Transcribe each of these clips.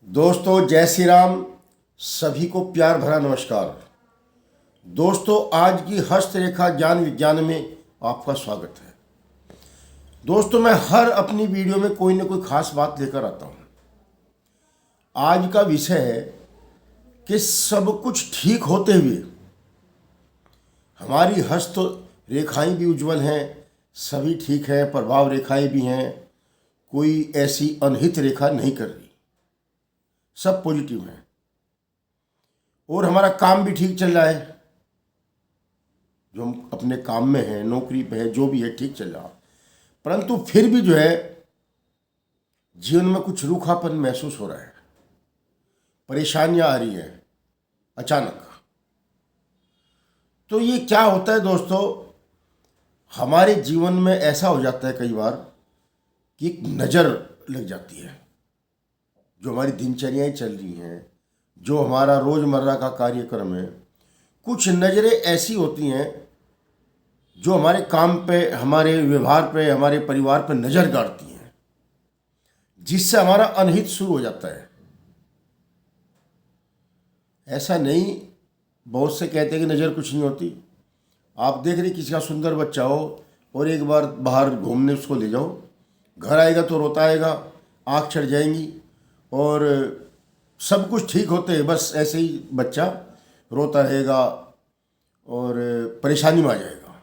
दोस्तों जय श्री राम। सभी को प्यार भरा नमस्कार। दोस्तों आज की हस्तरेखा ज्ञान विज्ञान में आपका स्वागत है। दोस्तों मैं हर अपनी वीडियो में कोई ना कोई खास बात लेकर आता हूँ। आज का विषय है कि सब कुछ ठीक होते हुए हमारी हस्त रेखाएं भी उज्जवल हैं, सभी ठीक है, प्रभाव रेखाएं भी हैं, कोई ऐसी अनहित रेखा नहीं कर रही, सब पॉजिटिव है और हमारा काम भी ठीक चल रहा है। जो हम अपने काम में हैं, नौकरी पे है, जो भी है ठीक चल रहा, परंतु फिर भी जो है जीवन में कुछ रूखापन महसूस हो रहा है, परेशानियां आ रही हैं अचानक। तो ये क्या होता है दोस्तों, हमारे जीवन में ऐसा हो जाता है कई बार कि एक नज़र लग जाती है। जो हमारी दिनचर्याएं चल रही हैं, जो हमारा रोज़मर्रा का कार्यक्रम है, कुछ नज़रें ऐसी होती हैं जो हमारे काम पे, हमारे व्यवहार पे, हमारे परिवार पे नज़र गाड़ती हैं, जिससे हमारा अनहित शुरू हो जाता है। ऐसा नहीं, बहुत से कहते हैं कि नज़र कुछ नहीं होती। आप देख रहे किसी का सुंदर बच्चा हो और एक बार बाहर घूमने उसको ले जाओ, घर आएगा तो रोता आएगा, आँख चढ़ जाएंगी और सब कुछ ठीक होते हैं, बस ऐसे ही बच्चा रोता रहेगा और परेशानी में आ जाएगा।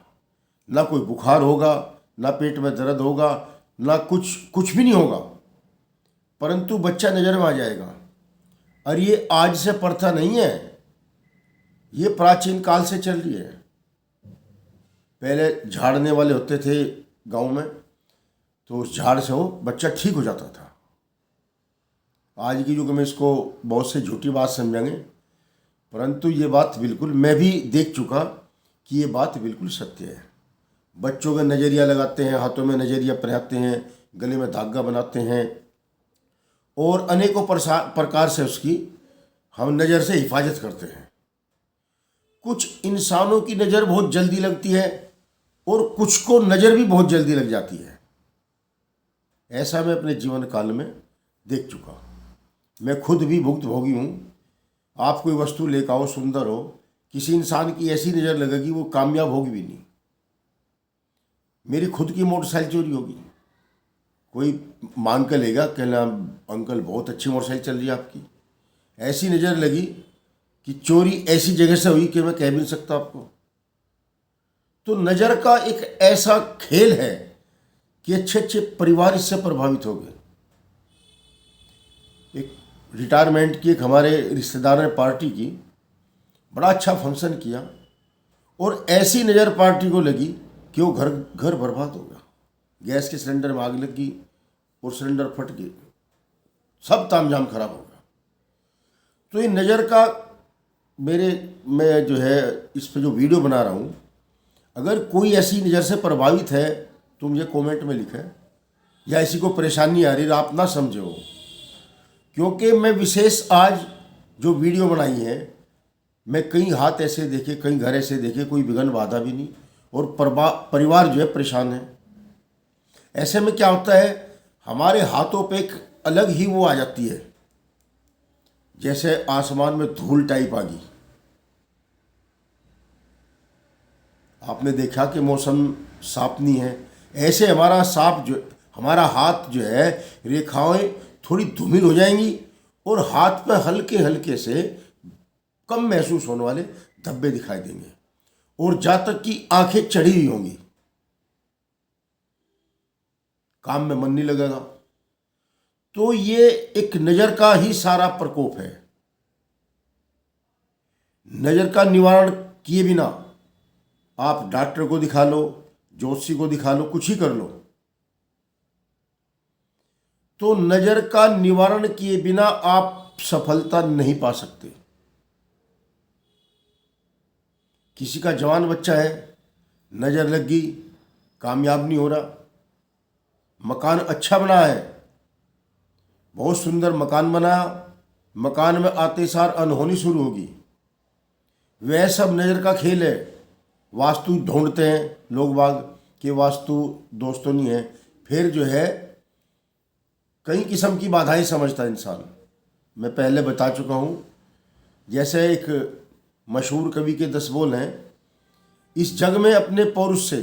ना कोई बुखार होगा, ना पेट में दर्द होगा, ना कुछ भी नहीं होगा, परंतु बच्चा नज़र में आ जाएगा। और ये आज से प्रथा नहीं है, ये प्राचीन काल से चल रही है। पहले झाड़ने वाले होते थे गांव में, तो उस झाड़ से वो बच्चा ठीक हो जाता था। आज की युग में इसको बहुत से झूठी बात समझेंगे, परंतु ये बात बिल्कुल, मैं भी देख चुका कि ये बात बिल्कुल सत्य है। बच्चों का नज़रिया लगाते हैं, हाथों में नज़रिया पहनाते हैं, गले में धागा बनाते हैं और अनेकों प्रकार से उसकी हम नज़र से हिफाजत करते हैं। कुछ इंसानों की नज़र बहुत जल्दी लगती है और कुछ को नज़र भी बहुत जल्दी लग जाती है। ऐसा मैं अपने जीवन काल में देख चुका। मैं खुद भी भुक्तभोगी हूँ। आप कोई वस्तु लेकर आओ, सुंदर हो, किसी इंसान की ऐसी नज़र लगेगी वो कामयाब होगी भी नहीं। मेरी खुद की मोटरसाइकिल चोरी होगी, कोई मांग कर लेगा, कहना अंकल बहुत अच्छी मोटरसाइकिल चल रही है आपकी। ऐसी नज़र लगी कि चोरी ऐसी जगह से हुई कि मैं कह भी नहीं सकता आपको। तो नज़र का एक ऐसा खेल है कि अच्छे अच्छे परिवार इससे प्रभावित हो गए। एक रिटायरमेंट की एक हमारे रिश्तेदार ने पार्टी की, बड़ा अच्छा फंक्शन किया और ऐसी नज़र पार्टी को लगी कि वो घर बर्बाद हो गया। गैस के सिलेंडर में आग लग गई और सिलेंडर फट गए, सब तामझाम खराब हो गया। तो ये नज़र का मैं जो है इस पे जो वीडियो बना रहा हूँ, अगर कोई ऐसी नज़र से प्रभावित है तो मुझे कमेंट में लिखें, या इसी को परेशानी आ रही है आप ना समझे हो, क्योंकि मैं विशेष आज जो वीडियो बनाई है, मैं कई हाथ ऐसे देखे, कई घर ऐसे देखे, कोई विघ्न बाधा भी नहीं और परिवार जो है परेशान है। ऐसे में क्या होता है, हमारे हाथों पे एक अलग ही वो आ जाती है, जैसे आसमान में धूल टाइप आ गई। आपने देखा कि मौसम साफ नहीं है, ऐसे हमारा हाथ जो है, रेखाएं थोड़ी धूमिल हो जाएंगी और हाथ पे हल्के हल्के से कम महसूस होने वाले धब्बे दिखाई देंगे और जहाँ तक कि आंखें चढ़ी हुई होंगी, काम में मन नहीं लगेगा। तो ये एक नज़र का ही सारा प्रकोप है। नज़र का निवारण किए बिना आप डॉक्टर को दिखा लो, ज्योतिषी को दिखा लो, कुछ ही कर लो, तो नज़र का निवारण किए बिना आप सफलता नहीं पा सकते। किसी का जवान बच्चा है, नज़र लग गई, कामयाब नहीं हो रहा, मकान अच्छा बना है, बहुत सुंदर मकान बनाया, मकान में आते सार अनहोनी शुरू होगी। वह सब नज़र का खेल है। वास्तु ढूंढते हैं लोग बाग कि वास्तु दोस्तों नहीं है, फिर जो है कई किस्म की बाधाएं समझता है इंसान। मैं पहले बता चुका हूँ। जैसे एक मशहूर कवि के 10 बोल हैं, इस जग में अपने पौरुष से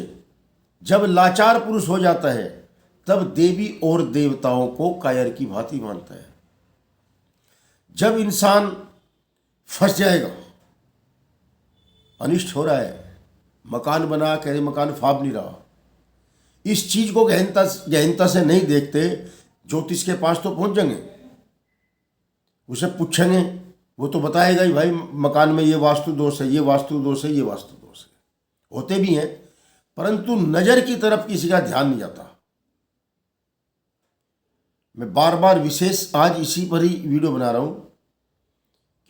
जब लाचार पुरुष हो जाता है, तब देवी और देवताओं को कायर की भांति मानता है। जब इंसान फंस जाएगा, अनिष्ट हो रहा है, मकान बना कह मकान फाब नहीं रहा, इस चीज को गहनता से नहीं देखते, ज्योतिष के पास तो पहुंच जाएंगे, उसे पूछेंगे, वो तो बताएगा ही भाई मकान में ये वास्तु दोष है, ये वास्तु दोष है, ये वास्तु दोष है। होते भी हैं, परंतु नजर की तरफ किसी का ध्यान नहीं जाता। मैं बार बार विशेष आज इसी पर ही वीडियो बना रहा हूँ,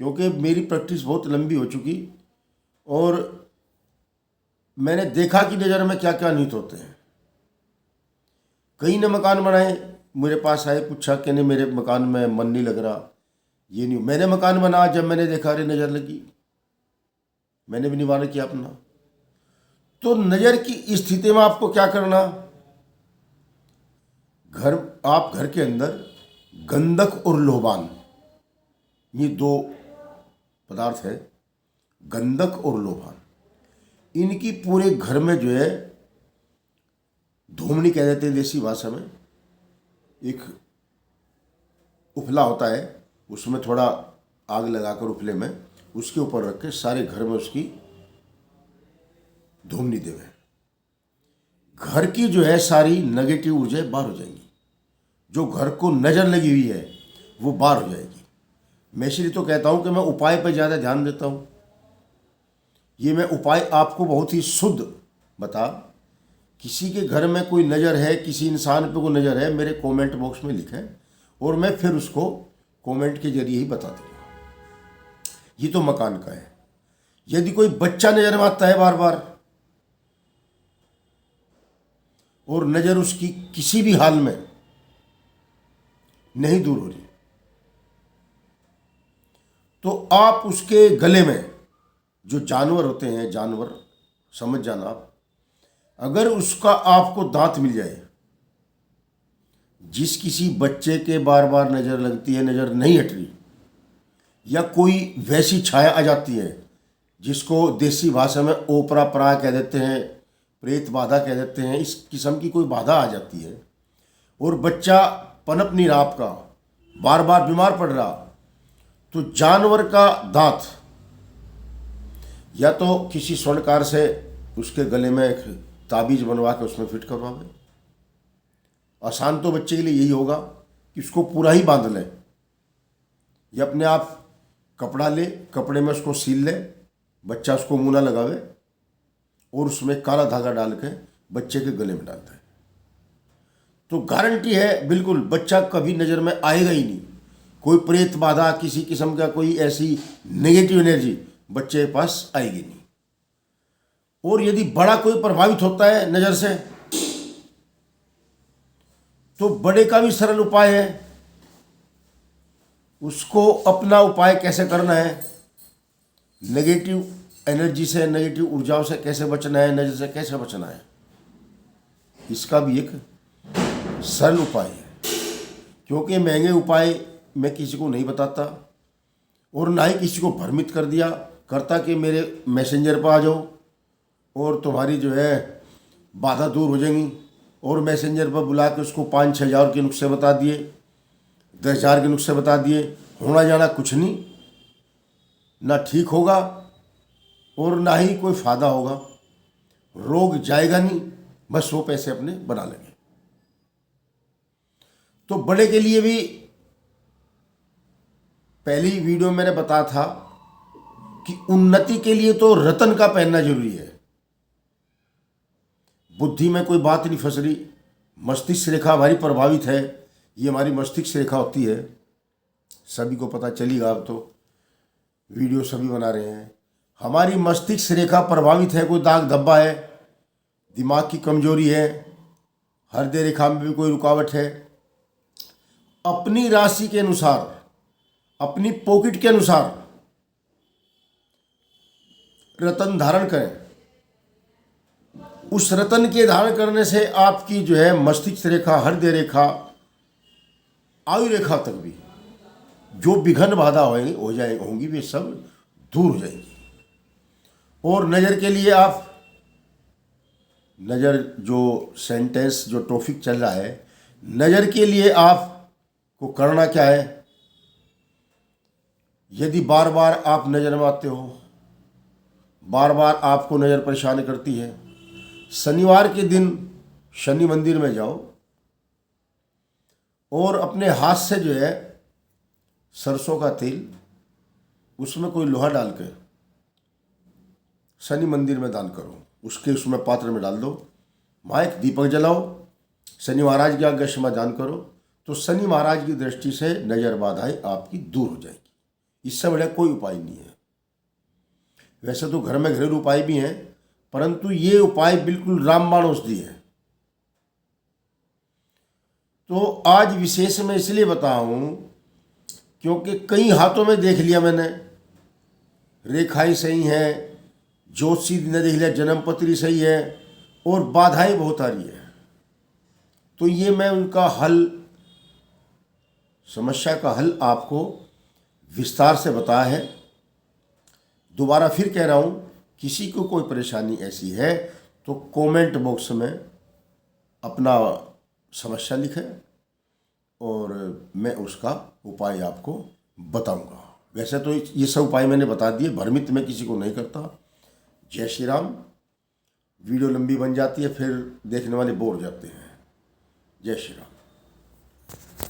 क्योंकि मेरी प्रैक्टिस बहुत लंबी हो चुकी और मैंने देखा कि नज़र में क्या क्या नीत होते हैं। कई ने मकान बनाए, मेरे पास आए, पूछा कि नहीं मेरे मकान में मन नहीं लग रहा, ये नहीं। मैंने मकान बना, जब मैंने देखा अरे नज़र लगी, मैंने भी निवारण किया अपना। तो नज़र की स्थिति में आपको क्या करना, आप घर के अंदर गंधक और लोबान, ये 2 पदार्थ है, गंधक और लोबान, इनकी पूरे घर में जो है धूमनी कह देते हैं देसी भाषा में। एक उपला होता है, उसमें थोड़ा आग लगाकर उपले में उसके ऊपर रख के सारे घर में उसकी धूमनी देवे। घर की जो है सारी नेगेटिव ऊर्जा बाहर हो जाएंगी, जो घर को नज़र लगी हुई है वो बाहर हो जाएगी। मैं इसलिए तो कहता हूँ कि मैं उपाय पर ज़्यादा ध्यान देता हूँ। ये मैं उपाय आपको बहुत ही शुद्ध बता, किसी के घर में कोई नज़र है, किसी इंसान पे कोई नज़र है, मेरे कमेंट बॉक्स में लिखें और मैं फिर उसको कमेंट के जरिए ही बता दूँगा। ये तो मकान का है। यदि कोई बच्चा नज़र में आता है बार बार और नज़र उसकी किसी भी हाल में नहीं दूर हो रही, तो आप उसके गले में जो जानवर होते हैं, जानवर समझ जाना आप, अगर उसका आपको दांत मिल जाए, जिस किसी बच्चे के बार बार नज़र लगती है, नज़र नहीं हट रही, या कोई वैसी छाया आ जाती है जिसको देसी भाषा में ओपरा परा कह देते हैं, प्रेत बाधा कह देते हैं, इस किस्म की कोई बाधा आ जाती है और बच्चा पनप नहीं रहा, आपका बार बार बीमार पड़ रहा, तो जानवर का दांत या तो किसी स्वर्णकार से उसके गले में एक ताबीज बनवा के उसमें फिट करवावे। आसान तो बच्चे के लिए यही होगा कि उसको पूरा ही बांध ले, या अपने आप कपड़ा ले, कपड़े में उसको सील ले, बच्चा उसको मुंह ना लगावे और उसमें काला धागा डाल के बच्चे के गले में डालता है, तो गारंटी है बिल्कुल बच्चा कभी नज़र में आएगा ही नहीं। कोई प्रेत बाधा, किसी किस्म का कोई ऐसी नेगेटिव एनर्जी बच्चे के पास आएगी नहीं। और यदि बड़ा कोई प्रभावित होता है नज़र से, तो बड़े का भी सरल उपाय है। उसको अपना उपाय कैसे करना है, नेगेटिव एनर्जी से, नेगेटिव ऊर्जाओं से कैसे बचना है, नज़र से कैसे बचना है, इसका भी एक सरल उपाय है। क्योंकि महंगे उपाय मैं किसी को नहीं बताता और ना ही किसी को भ्रमित कर दिया करता कि मेरे मैसेंजर पर आ जाओ और तुम्हारी जो है बाधा दूर हो जाएंगी, और मैसेंजर पर बुला के उसको 5-6 हज़ार के नुस्खे बता दिए, 10 हज़ार के नुस्खे बता दिए, होना जाना कुछ नहीं, ना ठीक होगा और ना ही कोई फ़ायदा होगा, रोग जाएगा नहीं, बस वो पैसे अपने बना लेंगे। तो बड़े के लिए भी पहली वीडियो में मैंने बताया था कि उन्नति के लिए तो रतन का पहनना जरूरी है। बुद्धि में कोई बात नहीं फंस रही, मस्तिष्क रेखा हमारी प्रभावित है, ये हमारी मस्तिष्क रेखा होती है, सभी को पता चलेगा, अब तो वीडियो सभी बना रहे हैं। हमारी मस्तिष्क रेखा प्रभावित है, कोई दाग धब्बा है, दिमाग की कमजोरी है, हृदय रेखा में भी कोई रुकावट है, अपनी राशि के अनुसार, अपनी पॉकेट के अनुसार रतन धारण करें। उस रतन के धारण करने से आपकी जो है मस्तिष्क रेखा, हृदय रेखा, आयु रेखा तक भी जो विघ्न बाधा होंगी वे सब दूर हो जाएंगी। और नज़र के लिए आप, नज़र जो सेंटेंस जो टॉपिक चल रहा है, नज़र के लिए आपको करना क्या है? यदि बार बार आप नज़र में आते हो, बार बार आपको नज़र परेशान करती है, शनिवार के दिन शनि मंदिर में जाओ और अपने हाथ से जो है सरसों का तेल, उसमें कोई लोहा डाल के शनि मंदिर में दान करो। उसके उसमें पात्र में डाल दो, वहाँ एक दीपक जलाओ, शनि महाराज की आज्ञा से दान करो, तो शनि महाराज की दृष्टि से नज़र बाधाएं आपकी दूर हो जाएगी। इससे बड़ा कोई उपाय नहीं है। वैसे तो घर में घरेलू उपाय भी हैं, परंतु ये उपाय बिल्कुल रामबाण औषधि है। तो आज विशेष में इसलिए बताऊं क्योंकि कई हाथों में देख लिया मैंने, रेखाएं सही हैं, ज्योतिषी ने देख लिया जन्म पत्री सही है, और बाधाएं बहुत आ रही है। तो ये मैं उनका हल, समस्या का हल आपको विस्तार से बताया है। दोबारा फिर कह रहा हूँ, किसी को कोई परेशानी ऐसी है तो कमेंट बॉक्स में अपना समस्या लिखें और मैं उसका उपाय आपको बताऊंगा। वैसे तो ये सब उपाय मैंने बता दिए, भ्रमित मैं किसी को नहीं करता। जय श्री राम। वीडियो लंबी बन जाती है, फिर देखने वाले बोर हो जाते हैं। जय श्री राम।